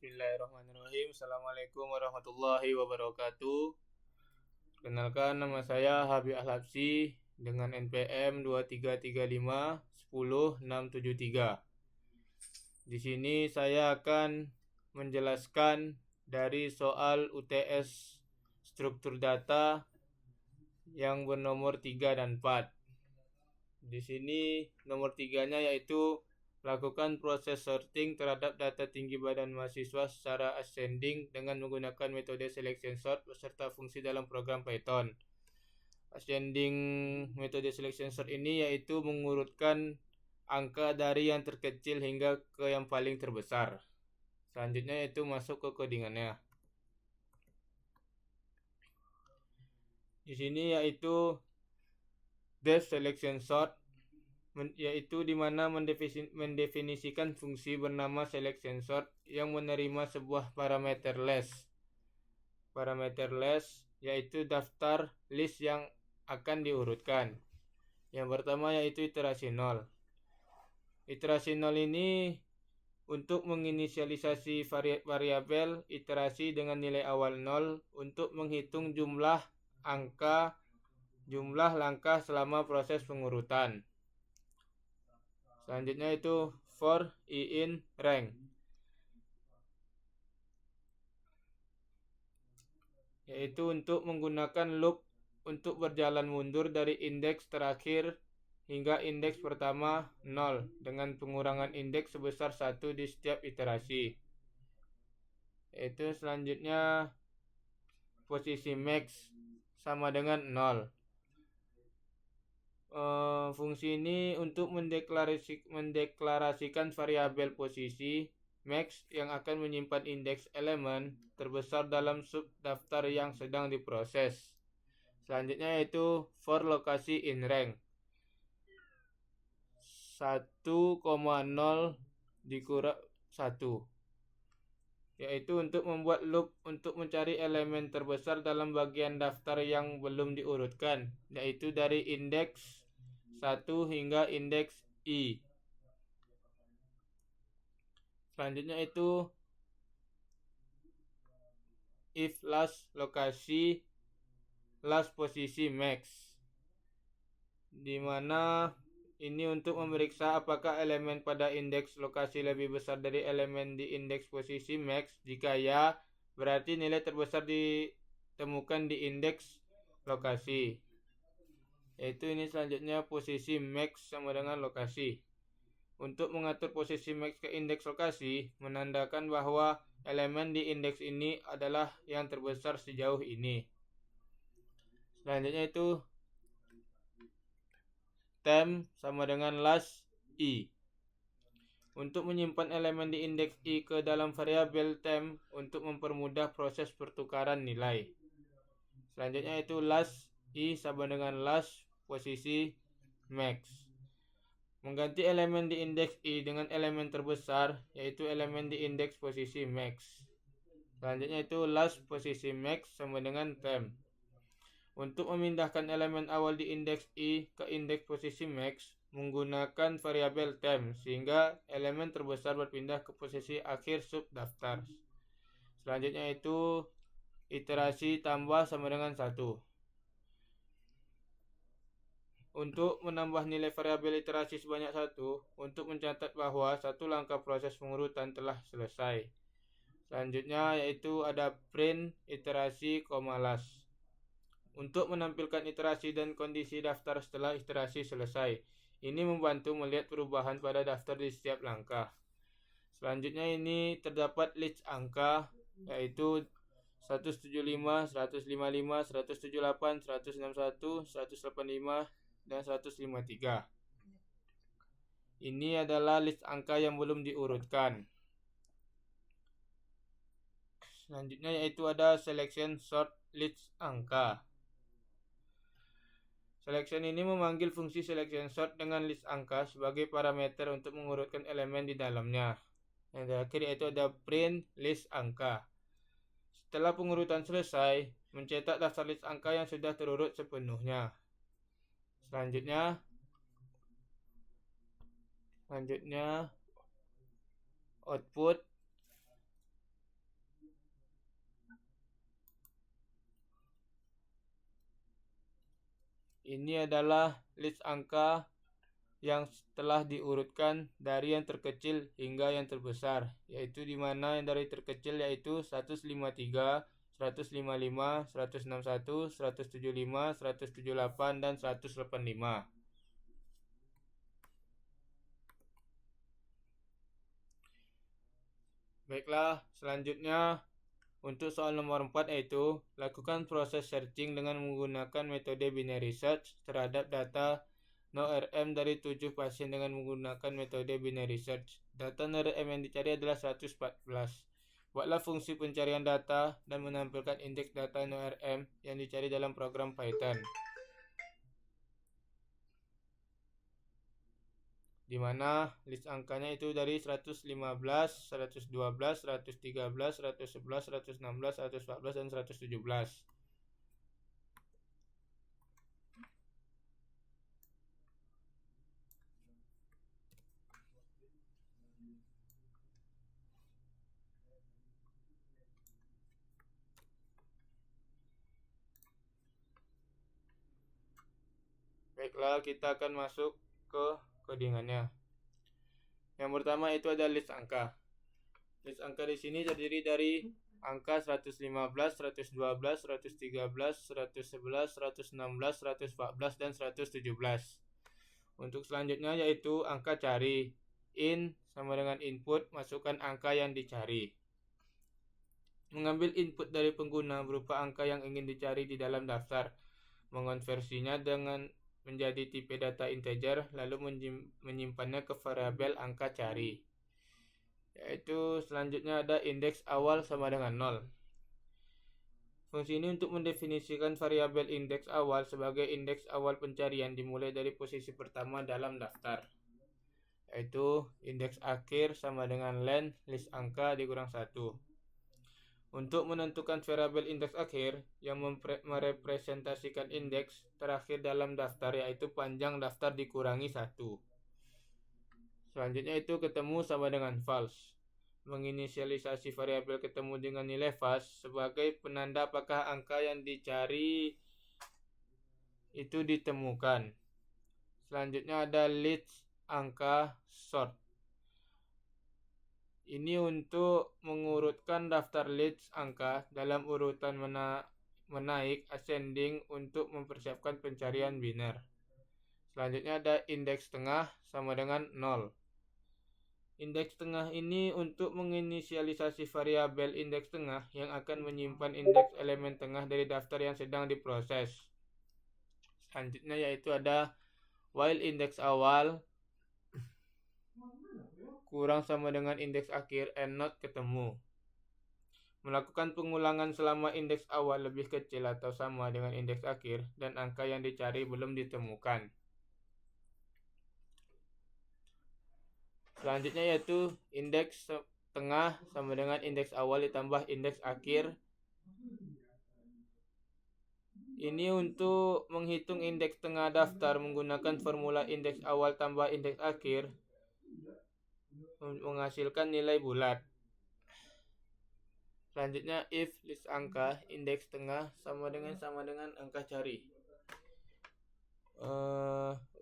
Bismillahirrahmanirrahim. Assalamualaikum warahmatullahi wabarakatuh. Kenalkan, nama saya Habib Al-Habsyi dengan NPM 2335100673. Di sini saya akan menjelaskan dari soal UTS struktur data yang bernomor 3 dan 4. Di sini nomor 3-nya yaitu lakukan proses sorting terhadap data tinggi badan mahasiswa secara ascending dengan menggunakan metode selection sort beserta fungsi dalam program Python. Ascending metode selection sort ini yaitu mengurutkan angka dari yang terkecil hingga ke yang paling terbesar. Selanjutnya yaitu masuk ke codingannya. Di sini yaitu depth selection sort, yaitu di mana mendefinisikan fungsi bernama selection sort yang menerima sebuah parameter list. Parameter list yaitu daftar list yang akan diurutkan. Yang pertama yaitu iterasi 0. Iterasi 0 ini untuk menginisialisasi variabel iterasi dengan nilai awal 0 untuk menghitung jumlah langkah selama proses pengurutan. Selanjutnya itu for i in rank, yaitu untuk menggunakan loop untuk berjalan mundur dari indeks terakhir hingga indeks pertama 0 dengan pengurangan indeks sebesar 1 di setiap iterasi. Yaitu selanjutnya posisi max sama dengan 0. Fungsi ini untuk mendeklarasikan variabel posisi max yang akan menyimpan indeks elemen terbesar dalam sub daftar yang sedang diproses. Selanjutnya yaitu for lokasi in rank 1,0 dikurang 1, yaitu untuk membuat loop untuk mencari elemen terbesar dalam bagian daftar yang belum diurutkan, yaitu dari indeks 1 hingga indeks i. Selanjutnya itu if last posisi max, di mana ini untuk memeriksa apakah elemen pada indeks lokasi lebih besar dari elemen di indeks posisi max. Jika ya, berarti nilai terbesar ditemukan di indeks lokasi. Yaitu ini selanjutnya posisi max sama dengan lokasi. Untuk mengatur posisi max ke indeks lokasi menandakan bahwa elemen di indeks ini adalah yang terbesar sejauh ini. Selanjutnya itu temp sama dengan last i. Untuk menyimpan elemen di indeks i ke dalam variabel temp untuk mempermudah proses pertukaran nilai. Selanjutnya itu last i sama dengan last posisi max. Mengganti elemen di indeks i dengan elemen terbesar, yaitu elemen di indeks posisi max. Selanjutnya itu last posisi max sama dengan temp. Untuk memindahkan elemen awal di indeks i ke indeks posisi max menggunakan variabel temp, sehingga elemen terbesar berpindah ke posisi akhir sub daftar. Selanjutnya itu iterasi tambah sama dengan 1. Untuk menambah nilai variabel iterasi sebanyak 1 untuk mencatat bahwa satu langkah proses pengurutan telah selesai. Selanjutnya yaitu ada print iterasi, last. Untuk menampilkan iterasi dan kondisi daftar setelah iterasi selesai. Ini membantu melihat perubahan pada daftar di setiap langkah. Selanjutnya ini terdapat list angka, yaitu 175, 155, 178, 161, 185, dan 153. Ini adalah list angka yang belum diurutkan. Selanjutnya yaitu ada selection sort list angka. Selection ini memanggil fungsi selection sort dengan list angka sebagai parameter untuk mengurutkan elemen di dalamnya. Yang terakhir yaitu ada print list angka. Setelah pengurutan selesai, mencetak daftar list angka yang sudah terurut sepenuhnya. Selanjutnya output Ini adalah list angka yang telah diurutkan dari yang terkecil hingga yang terbesar, yaitu di mana yang dari terkecil yaitu 153, 155, 161, 175, 178, dan 185. Baiklah, selanjutnya untuk soal nomor 4 yaitu lakukan proses searching dengan menggunakan metode binary search terhadap data NoRM dari 7 pasien dengan menggunakan metode binary search. Data NoRM yang dicari adalah 114. Buatlah fungsi pencarian data dan menampilkan indeks data NoRM yang dicari dalam program Python, di mana list angkanya itu dari 115, 112, 113, 111, 116, 114, dan 117. Baiklah, kita akan masuk ke codingannya. Yang pertama itu ada list angka. List angka di sini terdiri dari angka 115, 112, 113, 111, 116, 114, dan 117. Untuk selanjutnya yaitu angka cari. In sama dengan input, masukkan angka yang dicari. Mengambil input dari pengguna berupa angka yang ingin dicari di dalam daftar. Mengonversinya dengan menjadi tipe data integer, lalu menyimpannya ke variabel angka cari. Yaitu selanjutnya ada indeks awal sama dengan 0. Fungsi ini untuk mendefinisikan variabel indeks awal sebagai indeks awal pencarian dimulai dari posisi pertama dalam daftar. Yaitu indeks akhir sama dengan len list angka dikurang 1. Untuk menentukan variabel indeks akhir yang merepresentasikan indeks terakhir dalam daftar, yaitu panjang daftar dikurangi 1. Selanjutnya itu ketemu sama dengan false. Menginisialisasi variabel ketemu dengan nilai false sebagai penanda apakah angka yang dicari itu ditemukan. Selanjutnya ada list angka sort. Ini untuk mengurutkan daftar list angka dalam urutan menaik ascending untuk mempersiapkan pencarian biner. Selanjutnya ada indeks tengah sama dengan 0. Indeks tengah ini untuk menginisialisasi variabel indeks tengah yang akan menyimpan indeks elemen tengah dari daftar yang sedang diproses. Selanjutnya yaitu ada while indeks awal kurang sama dengan indeks akhir and not ketemu. Melakukan pengulangan selama indeks awal lebih kecil atau sama dengan indeks akhir dan angka yang dicari belum ditemukan. Selanjutnya yaitu indeks tengah sama dengan indeks awal ditambah indeks akhir. Ini untuk menghitung indeks tengah daftar menggunakan formula indeks awal tambah indeks akhir menghasilkan nilai bulat. Selanjutnya if list angka indeks tengah sama dengan angka cari.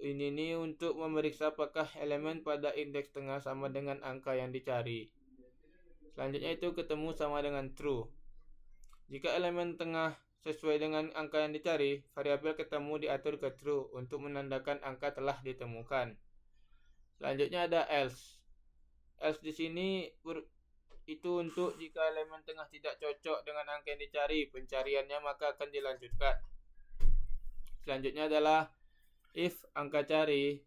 Ini untuk memeriksa apakah elemen pada indeks tengah sama dengan angka yang dicari. Selanjutnya itu ketemu sama dengan true. Jika elemen tengah sesuai dengan angka yang dicari, variabel ketemu diatur ke true untuk menandakan angka telah ditemukan. Selanjutnya ada else. Else di sini itu untuk jika elemen tengah tidak cocok dengan angka yang dicari, pencariannya maka akan dilanjutkan. Selanjutnya adalah if angka cari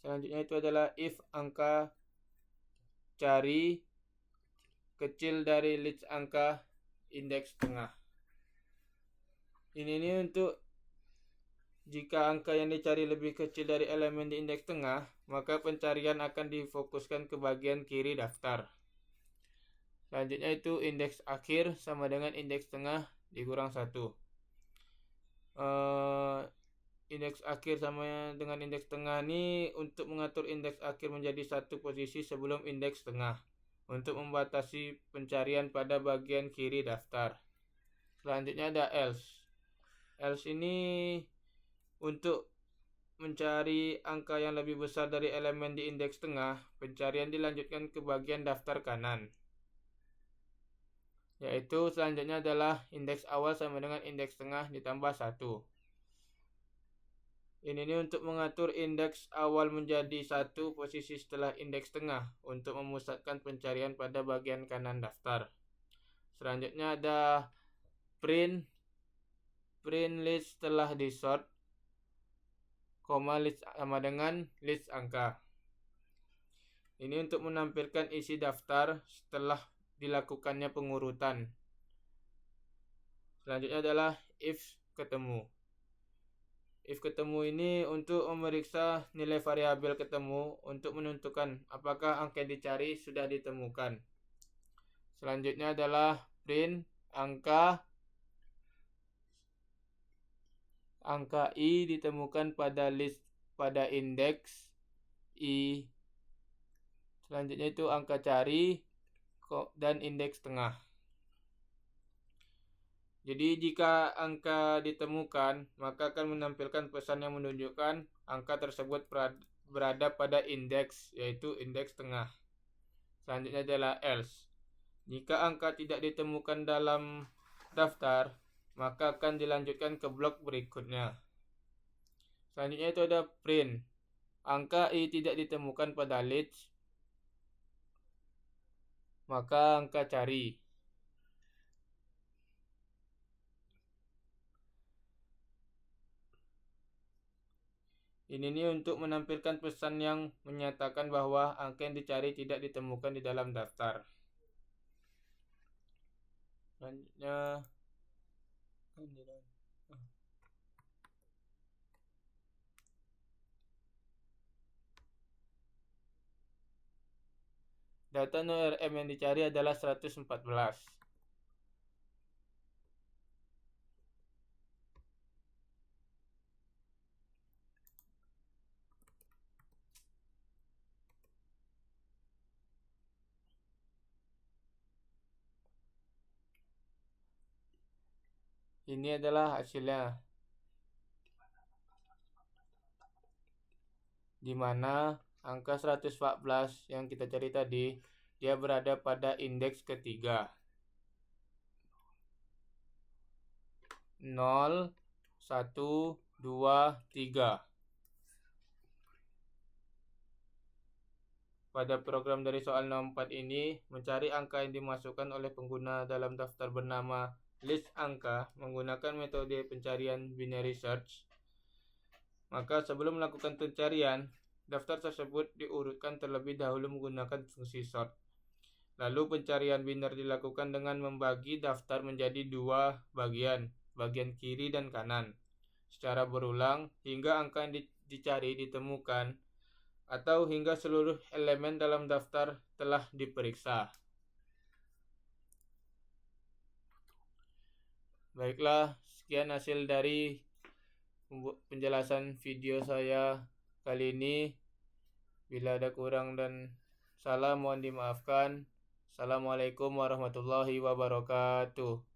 selanjutnya itu adalah if angka cari kecil dari list angka indeks tengah. Ini untuk jika angka yang dicari lebih kecil dari elemen di indeks tengah, maka pencarian akan difokuskan ke bagian kiri daftar. Selanjutnya itu indeks akhir sama dengan indeks tengah dikurang 1. Indeks akhir sama dengan indeks tengah ini untuk mengatur indeks akhir menjadi satu posisi sebelum indeks tengah. untuk membatasi pencarian pada bagian kiri daftar. Selanjutnya ada else. Else ini untuk mencari angka yang lebih besar dari elemen di indeks tengah, pencarian dilanjutkan ke bagian daftar kanan. Yaitu selanjutnya adalah indeks awal sama dengan indeks tengah ditambah 1. Ini untuk mengatur indeks awal menjadi 1 posisi setelah indeks tengah untuk memusatkan pencarian pada bagian kanan daftar. Selanjutnya ada print list setelah di sort, list sama dengan list angka. Ini untuk menampilkan isi daftar setelah dilakukannya pengurutan. Selanjutnya adalah if ketemu. If ketemu ini untuk memeriksa nilai variabel ketemu untuk menentukan apakah angka yang dicari sudah ditemukan. Selanjutnya adalah print angka i ditemukan pada list pada indeks i. Selanjutnya itu angka cari dan indeks tengah. Jadi jika angka ditemukan, maka akan menampilkan pesan yang menunjukkan angka tersebut berada pada indeks, yaitu indeks tengah. Selanjutnya adalah else. Jika angka tidak ditemukan dalam daftar, maka akan dilanjutkan ke blok berikutnya. Selanjutnya itu ada print. Angka i tidak ditemukan pada list, maka angka cari. Ini untuk menampilkan pesan yang menyatakan bahwa angka yang dicari tidak ditemukan di dalam daftar. Selanjutnya data ORM yang dicari adalah 114. Ini adalah hasilnya, di mana angka 114 yang kita cari tadi, dia berada pada indeks ketiga. 0, 1, 2, 3. Pada program dari soal 64 ini, mencari angka yang dimasukkan oleh pengguna dalam daftar bernama list angka menggunakan metode pencarian binary search. Maka sebelum melakukan pencarian, daftar tersebut diurutkan terlebih dahulu menggunakan fungsi sort. Lalu pencarian biner dilakukan dengan membagi daftar menjadi 2 bagian kiri dan kanan, secara berulang hingga angka yang dicari ditemukan atau hingga seluruh elemen dalam daftar telah diperiksa. Baiklah, sekian hasil dari penjelasan video saya kali ini. Bila ada kurang dan salah mohon dimaafkan. Assalamualaikum warahmatullahi wabarakatuh.